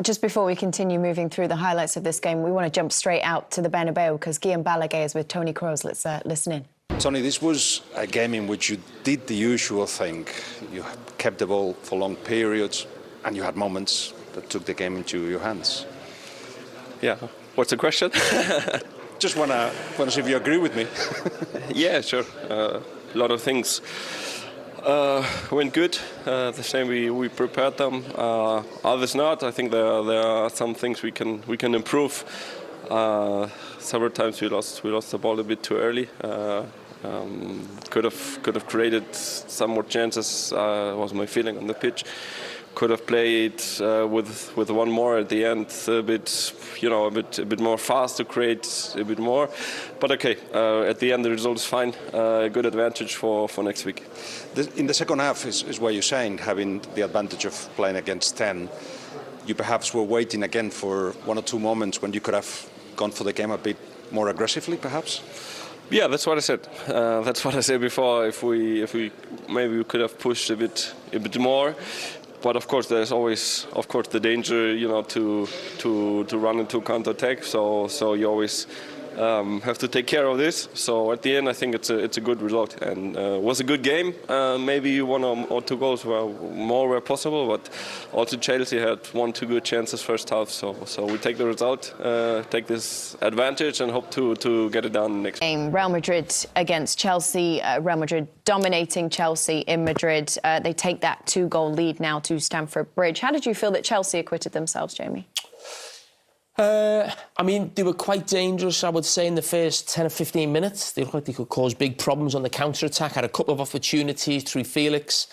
Just before we continue moving through the highlights of this game, we want to jump straight out to the Bernabeu because Guillaume Balaguer is with Toni Kroos. Let's listen in. Tony, this was a game in which you did the usual thing. You kept the ball for long periods and you had moments that took the game into your hands. Yeah, what's the question? Just want to see if you agree with me. Yeah, sure. A lot of things went good. The same we prepared them. Others not. I think there are some things we can improve. Several times we lost the ball a bit too early. Could have created some more chances. Was my feeling on the pitch. Could have played with one more at the end, a bit more fast to create a bit more. But okay, at the end the result is fine. Good advantage for next week. In the second half is where you're saying having the advantage of playing against 10. You perhaps were waiting again for one or two moments when you could have gone for the game a bit more aggressively, perhaps. Yeah, that's what I said. That's what I said before. If we maybe we could have pushed a bit more. But of course, there's always, the danger, to run into counter-attack. So you always have to take care of this. So at the end, I think it's a good result and was a good game. Maybe one or two goals were possible, but also Chelsea had 1-2 good chances first half. So we take the result, take this advantage, and hope to get it done next game. Real Madrid against Chelsea. Real Madrid dominating Chelsea in Madrid. They take that 2-goal lead now to Stamford Bridge. How did you feel that Chelsea acquitted themselves, Jamie? I mean, they were quite dangerous, I would say, in the first 10 or 15 minutes. They looked like they could cause big problems on the counter-attack. Had a couple of opportunities through Felix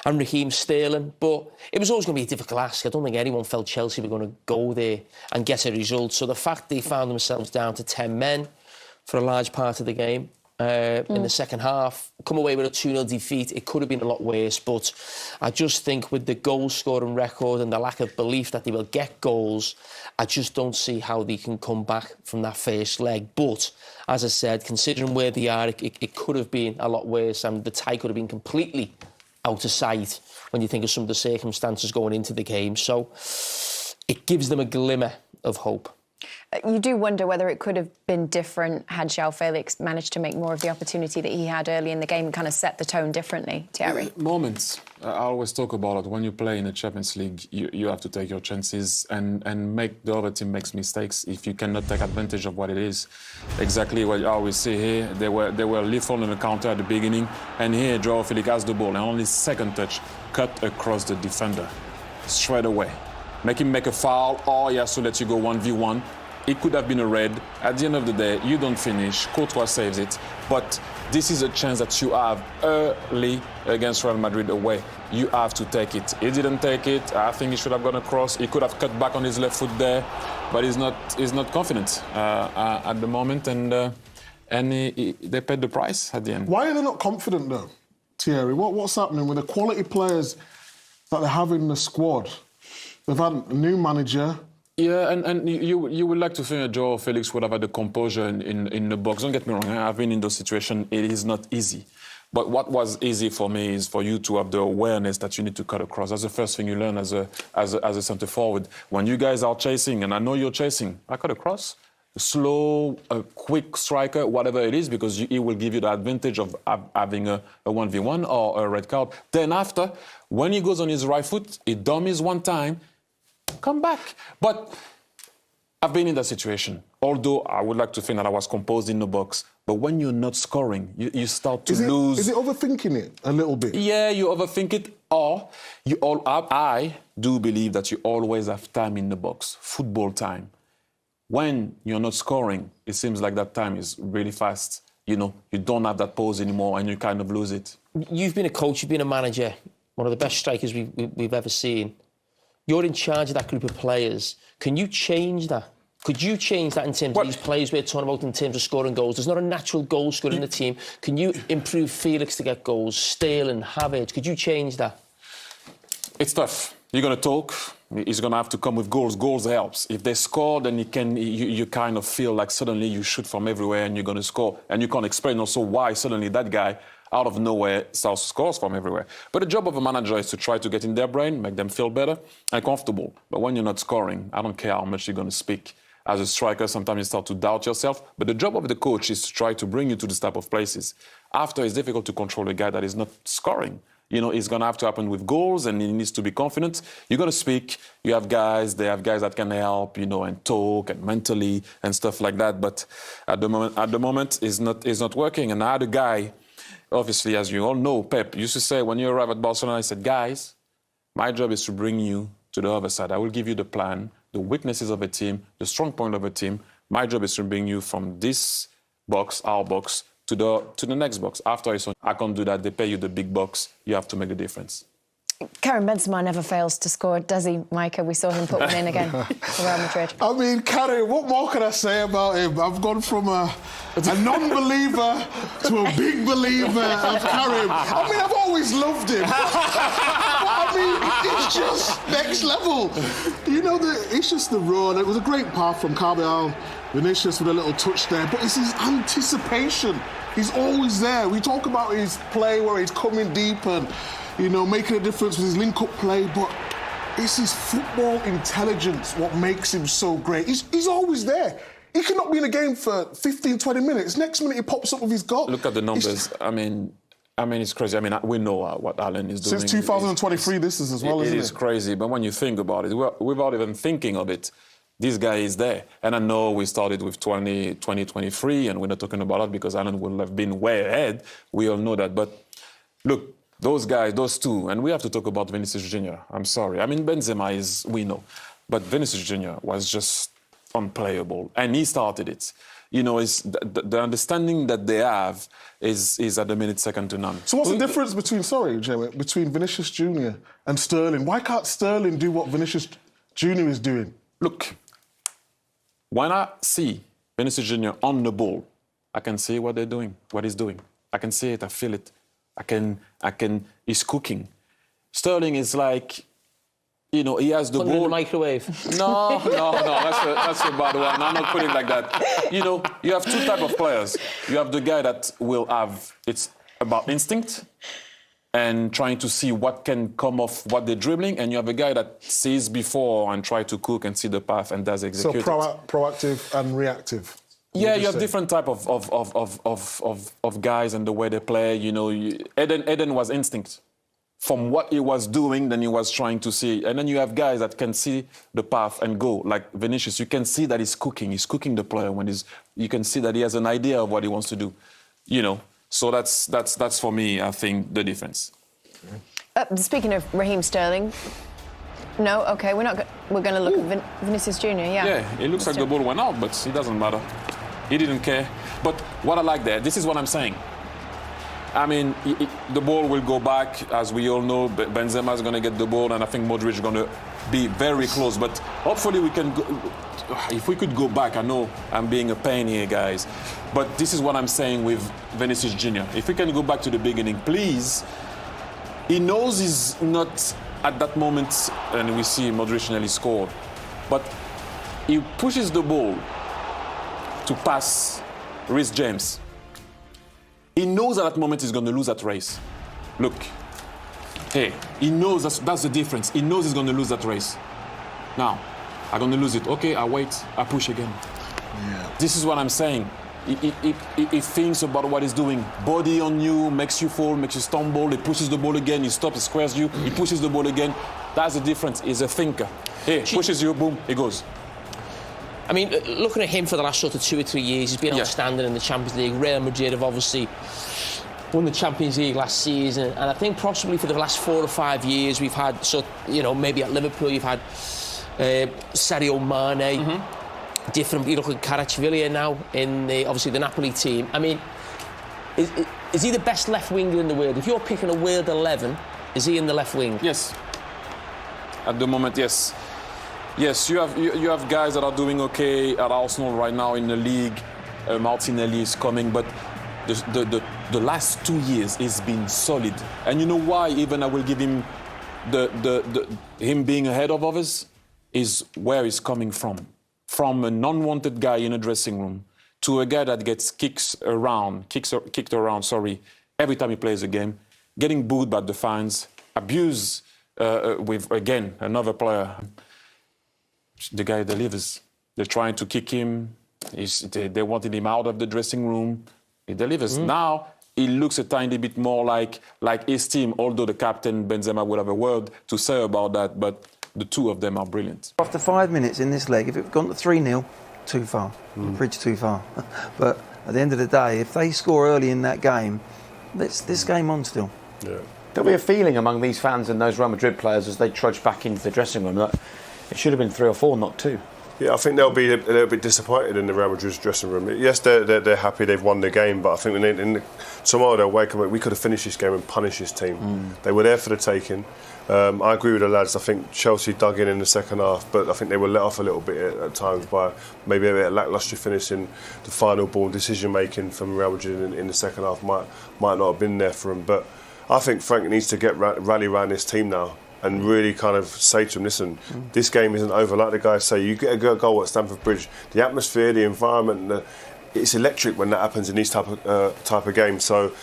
and Raheem Sterling. But it was always going to be a difficult ask. I don't think anyone felt Chelsea were going to go there and get a result. So the fact they found themselves down to 10 men for a large part of the game in the second half, come away with a 2-0 defeat, it could have been a lot worse. But I just think with the goal-scoring record and the lack of belief that they will get goals, I just don't see how they can come back from that first leg. But, as I said, considering where they are, it could have been a lot worse and the tie could have been completely out of sight when you think of some of the circumstances going into the game. So it gives them a glimmer of hope. You do wonder whether it could have been different had João Felix managed to make more of the opportunity that he had early in the game and kind of set the tone differently, Thierry? Moments. I always talk about it. When you play in the Champions League, you have to take your chances and make the other team makes mistakes if you cannot take advantage of what it is. Exactly what I always say here. They were lethal on the counter at the beginning, and here João Felix has the ball and only second touch cut across the defender straight away. Make him make a foul, or he has to let you go 1v1. It could have been a red. At the end of the day, you don't finish. Courtois saves it. But this is a chance that you have early against Real Madrid away. You have to take it. He didn't take it. I think he should have gone across. He could have cut back on his left foot there, but he's not confident at the moment, and they paid the price at the end. Why are they not confident though, Thierry? What's happening with the quality players that they have in the squad? They've had a new manager. Yeah, and you would like to think that João Felix would have had the composure in the box. Don't get me wrong, I've been in those situations. It is not easy. But what was easy for me is for you to have the awareness that you need to cut across. That's the first thing you learn as a centre forward. When you guys are chasing, and I know you're chasing, I cut across. Slow, a quick striker, whatever it is, because it will give you the advantage of having a 1v1 or a red card. Then after, when he goes on his right foot, he dummies one time, come back. But I've been in that situation. Although I would like to think that I was composed in the box. But when you're not scoring, you start to lose. Is it overthinking it a little bit? Yeah, you overthink it. Or I do believe that you always have time in the box, football time. When you're not scoring, it seems like that time is really fast. You don't have that pause anymore and you kind of lose it. You've been a coach, you've been a manager, one of the best strikers we've ever seen. You're in charge of that group of players. Can you change that? Could you change that in terms of these players we're talking about in terms of scoring goals? There's not a natural goal scorer in the team. Can you improve Felix to get goals? Sterling, Havertz, could you change that? It's tough. You're going to talk. He's going to have to come with goals. Goals helps. If they score, then you kind of feel like suddenly you shoot from everywhere and you're going to score. And you can't explain also why suddenly that guy out of nowhere, South scores from everywhere. But the job of a manager is to try to get in their brain, make them feel better and comfortable. But when you're not scoring, I don't care how much you're going to speak. As a striker, sometimes you start to doubt yourself. But the job of the coach is to try to bring you to this type of places. After, it's difficult to control a guy that is not scoring. You know, it's going to have to happen with goals, and he needs to be confident. You're going to speak. You have guys, they have guys that can help, you know, and talk and mentally and stuff like that. But at the moment, it's not working. And I had a guy, obviously, as you all know, Pep used to say when you arrive at Barcelona, he said, guys, my job is to bring you to the other side. I will give you the plan, the weaknesses of a team, the strong point of a team. My job is to bring you from this box, our box, to the next box. After I can't do that. They pay you the big box. You have to make the difference. Karim Benzema never fails to score, does he, Micah? We saw him put one in again for Real Madrid. I mean, Karim, what more can I say about him? I've gone from a non-believer to a big believer of Karim. I mean, I've always loved him. But I mean, it's just next level. You know, it's just the run. It was a great pass from Carvajal. Vinicius with a little touch there, but it's his anticipation. He's always there. We talk about his play where he's coming deep and, you know, making a difference with his link-up play, but it's his football intelligence what makes him so great. He's always there. He cannot be in a game for 15, 20 minutes. Next minute he pops up with his goal. Look at the numbers. I mean, it's crazy. I mean, we know what Alan is doing. Since 2023, this is as well, isn't it? It is crazy, but when you think about it, without even thinking of it, this guy is there. And I know we started with 2023, and we're not talking about that because Alan would have been way ahead. We all know that. But look, those guys, those two, and we have to talk about Vinicius Jr. I'm sorry. I mean, Benzema is, we know. But Vinicius Jr. was just unplayable. And he started it. You know, the understanding that they have is at the minute second to none. So what's the difference between Vinicius Jr. and Sterling? Why can't Sterling do what Vinicius Jr. is doing? Look, when I see Vinicius Jr. on the ball, I can see what they're doing, what he's doing. I can see it, I feel it. He's cooking. Sterling is like, you know, he has the ball. In the microwave. No, that's a bad one. I'm not putting it like that. You know, you have two types of players. You have the guy that will have, it's about instinct and trying to see what can come off what they're dribbling, and you have a guy that sees before and try to cook and see the path and does execute. So proactive and reactive. Yeah, you have different type of guys and the way they play. You know, Eden was instinct. From what he was doing, then he was trying to see. And then you have guys that can see the path and go. Like Vinicius, you can see that he's cooking. He's cooking the player you can see that he has an idea of what he wants to do. You know, so that's for me, I think, the difference. Speaking of Raheem Sterling, no, okay, we're going to look at Vinicius Jr. Yeah, it looks like the ball went out, but it doesn't matter. He didn't care. But what I like there, this is what I'm saying. I mean, the ball will go back, as we all know. Benzema is going to get the ball, and I think Modric is going to be very close. But hopefully we can go. If we could go back, I know I'm being a pain here, guys. But this is what I'm saying with Vinicius Jr. If we can go back to the beginning, please. He knows he's not at that moment, and we see Modric nearly scored. But he pushes the ball to pass Reece James. He knows at that moment he's going to lose that race. Look, hey, he knows that's the difference. He knows he's going to lose that race. Now, I'm going to lose it. Okay, I wait, I push again. Yeah. This is what I'm saying. He thinks about what he's doing. Body on you, makes you fall, makes you stumble. He pushes the ball again, he stops, he squares you. He pushes the ball again. That's the difference. He's a thinker. Hey, pushes you, boom, he goes. I mean, looking at him for the last sort of 2 or 3 years, he's been outstanding in the Champions League. Real Madrid have obviously won the Champions League last season, and I think possibly for the last 4 or 5 years we've had, maybe at Liverpool you've had Sadio Mane, different. You look at Kvaratskhelia now in obviously the Napoli team. I mean, is he the best left winger in the world? If you're picking a world 11, is he in the left wing? Yes. At the moment, yes. Yes, you have guys that are doing okay at Arsenal right now in the league. Martinelli is coming, but the last 2 years he's been solid. And you know why? Even I will give him him being ahead of others is where he's coming from. From an unwanted guy in a dressing room to a guy that gets kicked around, every time he plays a game, getting booed by the fans, abused with, again, another player. The guy delivers. They're trying to kick him. They wanted him out of the dressing room. He delivers. Now, he looks a tiny bit more like his team, although the captain, Benzema, would have a word to say about that, but the two of them are brilliant. After 5 minutes in this leg, if it had gone to 3-0, too far. Bridge too far. But at the end of the day, if they score early in that game, this game on still. Yeah. There'll be a feeling among these fans and those Real Madrid players as they trudge back into the dressing room that it should have been 3 or 4, not 2. Yeah, I think they'll be a little bit disappointed in the Real Madrid's dressing room. Yes, they're happy they've won the game, but I think tomorrow they'll wake up. We could have finished this game and punished this team. They were there for the taking. I agree with the lads. I think Chelsea dug in the second half, but I think they were let off a little bit at times by maybe a bit of lacklustre finishing. The final ball decision making from Real Madrid in the second half might not have been there for them. But I think Frank needs to rally around this team now and really kind of say to them, listen, this game isn't over. Like the guys say, you get a goal at Stamford Bridge, the atmosphere, the environment, it's electric when that happens in these type of games. So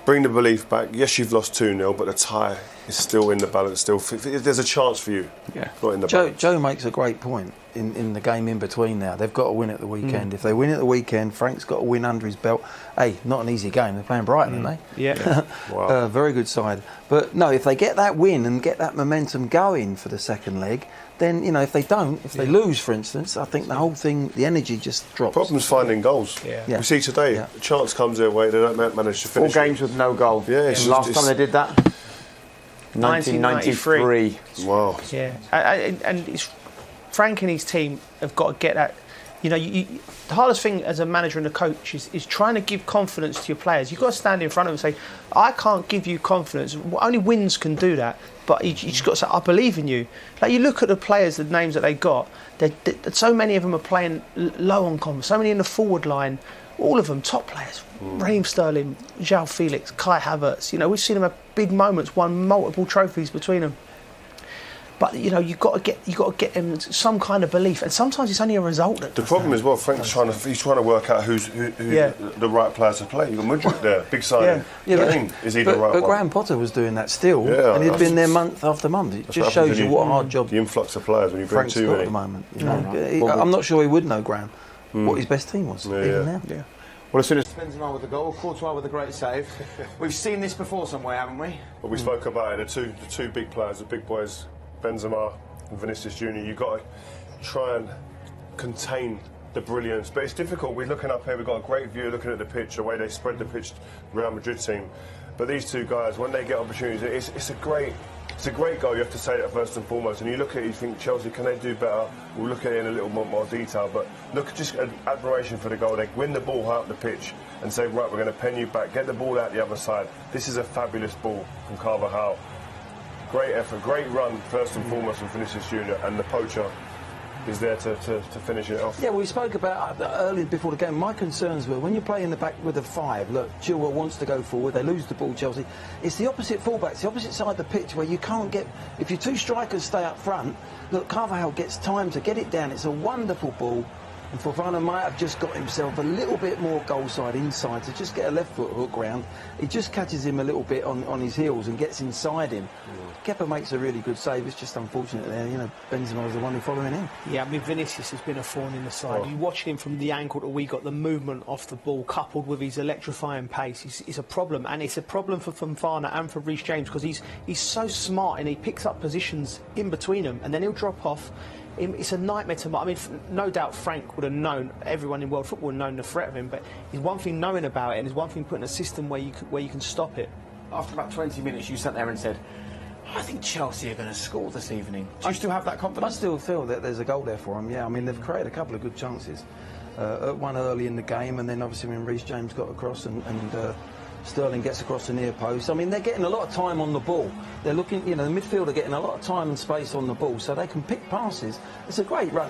bring the belief back. Yes, you've lost 2-0, but the tie is still in the balance. Still, there's a chance for you. Yeah. Not in the balance. Joe makes a great point in the game in between now. They've got to win at the weekend. If they win at the weekend, Frank's got to win under his belt. Hey, not an easy game. They're playing Brighton, aren't they? Yeah. Wow. Very good side. But no, if they get that win and get that momentum going for the second leg, then, if they don't, if they lose, for instance, I think the whole thing, the energy just drops. Problem's finding goals. Yeah. We see today, a chance comes their way, they don't manage to 4 finish. games with no goal. Yeah, and last time they did that, 1993. Wow. Yeah, and it's, Frank and his team have got to get that. The hardest thing as a manager and a coach is trying to give confidence to your players. You've got to stand in front of them and say, I can't give you confidence. Only wins can do that. But you just got to say, I believe in you. Like, you look at the players, the names that they got, so many of them are playing low on confidence. So many in the forward line, all of them top players. Raheem Sterling, João Felix, Kai Havertz. We've seen them have big moments, won multiple trophies between them. But you've got to get them some kind of belief, and sometimes it's only a result. The problem is, Frank's trying to work out who's the right players to play. You've got Madrid there, big signing. Is he the right one? But Graham Potter was doing that still, and he'd been there month after month. It just shows you what a hard job the influx of players when you bring Frank's too got many. at the moment. I'm not sure he would know, Graham, what his best team was even now. Yeah. Well, as soon as Benzema with the goal, Courtois with a great save. We've seen this before somewhere, haven't we? But we spoke about it. The two big players, the big boys, Benzema and Vinicius Jr. You've got to try and contain the brilliance, but it's difficult. We're looking up here. We've got a great view looking at the pitch, the way they spread the pitch, Real Madrid team. But these two guys, when they get opportunities, it's a great goal. You have to say that first and foremost. And you look at it, you think, Chelsea, can they do better? We'll look at it in a little more detail. But look, just admiration for the goal. They win the ball high up the pitch and say, right, we're going to pen you back, get the ball out the other side. This is a fabulous ball from Carvajal. Great effort, great run, first and foremost, from Vinicius Jr. And the poacher is there to finish it off. Yeah, we spoke about earlier before the game. My concerns were when you play in the back with a 5. Look, Chilwell wants to go forward. They lose the ball, Chelsea. It's the opposite fullbacks, the opposite side of the pitch where you can't get. If your 2 strikers stay up front, look, Carvajal gets time to get it down. It's a wonderful ball. And Fofana might have just got himself a little bit more goal side inside to just get a left foot hook round. He just catches him a little bit on his heels and gets inside him. Kepa makes a really good save. It's just unfortunate there. Benzema was the one who following him. Yeah, Vinicius has been a thorn in the side. You watch him from the angle that we got, the movement off the ball, coupled with his electrifying pace, is a problem. And it's a problem for Fofana and for Reece James because he's so smart and he picks up positions in between them and then he'll drop off. It's a nightmare to mark. I mean, no doubt Frank would have known, everyone in world football would have known the threat of him, but it's one thing knowing about it and it's one thing putting a system where you can stop it. After about 20 minutes, you sat there and said, I think Chelsea are going to score this evening. Do you still have that confidence? I still feel that there's a goal there for them, yeah. I mean, they've created a couple of good chances. One early in the game, and then obviously when Reece James got across and Sterling gets across the near post. I mean, they're getting a lot of time on the ball. They're looking, the midfield are getting a lot of time and space on the ball, so they can pick passes. It's a great run.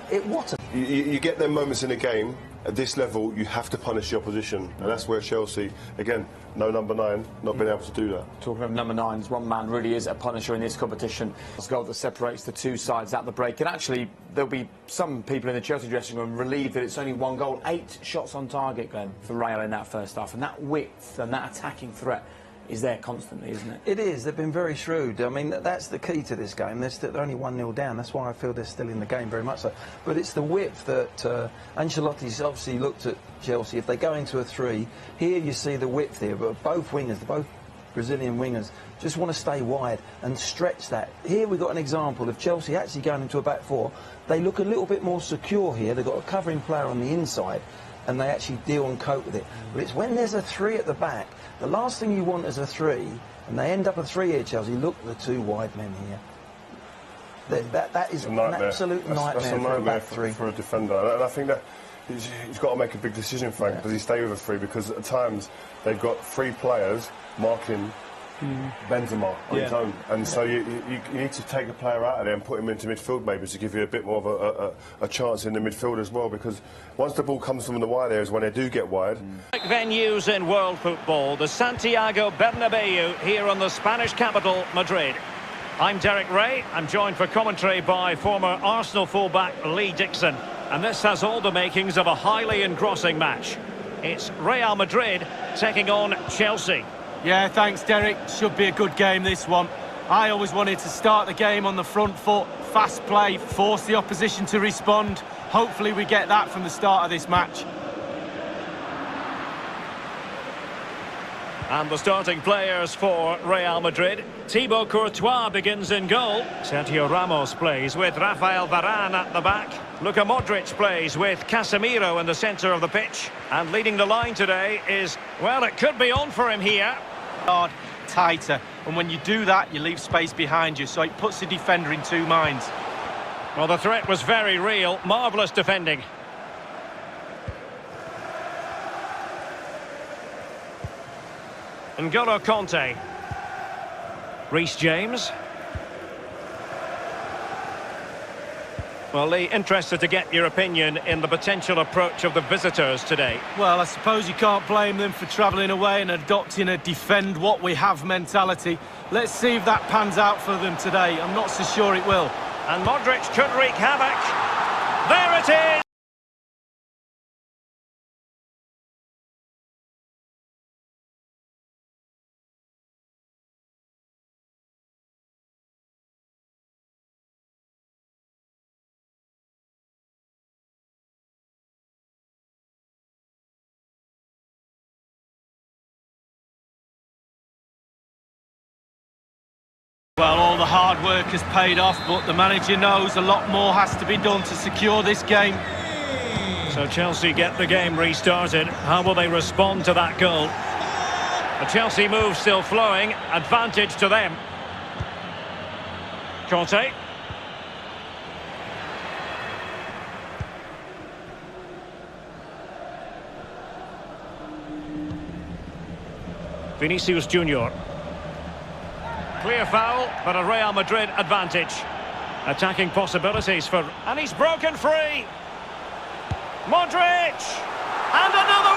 You get them moments in the game at this level, you have to punish the opposition, and that's where Chelsea, again, no number 9, not being able to do that. Talking of number 9s, one man really is a punisher in this competition. It's a goal that separates the two sides at the break, and actually there'll be some people in the Chelsea dressing room relieved that it's only 1 goal. 8 shots on target, Glenn, for Real in that first half, and that width and that attacking threat is there constantly, isn't it? It is. They've been very shrewd. I mean, that's the key to this game. They're only 1-0 down. That's why I feel they're still in the game, very much so. But it's the width that Ancelotti's obviously looked at Chelsea. If they go into a 3, here you see the width here. But both wingers, both Brazilian wingers, just want to stay wide and stretch that. Here we've got an example of Chelsea actually going into a back 4. They look a little bit more secure here. They've got a covering player on the inside, and they actually deal and cope with it. But it's when there's a 3 at the back, the last thing you want is a 3, and they end up a 3 here, Chelsea. Look at the 2 wide men here. That is an absolute nightmare, that's a for a nightmare back 3. for a defender. And I think that he's got to make a big decision, Frank. Does he stay with a 3? Because at times they've got 3 players marking Benzema on his own, and so you need to take a player out of there and put him into midfield maybe to give you a bit more of a chance in the midfield as well, because once the ball comes from the wide areas, when they do get wide. Venues in world football, the Santiago Bernabeu here in the Spanish capital, Madrid. I'm Derek Ray. I'm joined for commentary by former Arsenal fullback Lee Dixon, and this has all the makings of a highly engrossing match. It's Real Madrid taking on Chelsea. Yeah, thanks, Derek. Should be a good game, this one. I always wanted to start the game on the front foot, fast play, force the opposition to respond. Hopefully we get that from the start of this match. And the starting players for Real Madrid. Thibaut Courtois begins in goal. Sergio Ramos plays with Rafael Varane at the back. Luka Modric plays with Casemiro in the centre of the pitch. And leading the line today is, well, it could be on for him here. Hard, tighter, and when you do that, you leave space behind you, so it puts the defender in 2 minds. Well, the threat was very real. Marvellous defending. N'Golo Kanté. Reece James. Well, Lee, interested to get your opinion in the potential approach of the visitors today. Well, I suppose you can't blame them for travelling away and adopting a defend what we have mentality. Let's see if that pans out for them today. I'm not so sure it will. And Modric could wreak havoc. There it is! Well, all the hard work has paid off, but the manager knows a lot more has to be done to secure this game. So Chelsea get the game restarted. How will they respond to that goal? The Chelsea move still flowing. Advantage to them. Kanté. Vinicius Junior. Clear foul, but a Real Madrid advantage. Attacking possibilities for... And he's broken free! Modric! And another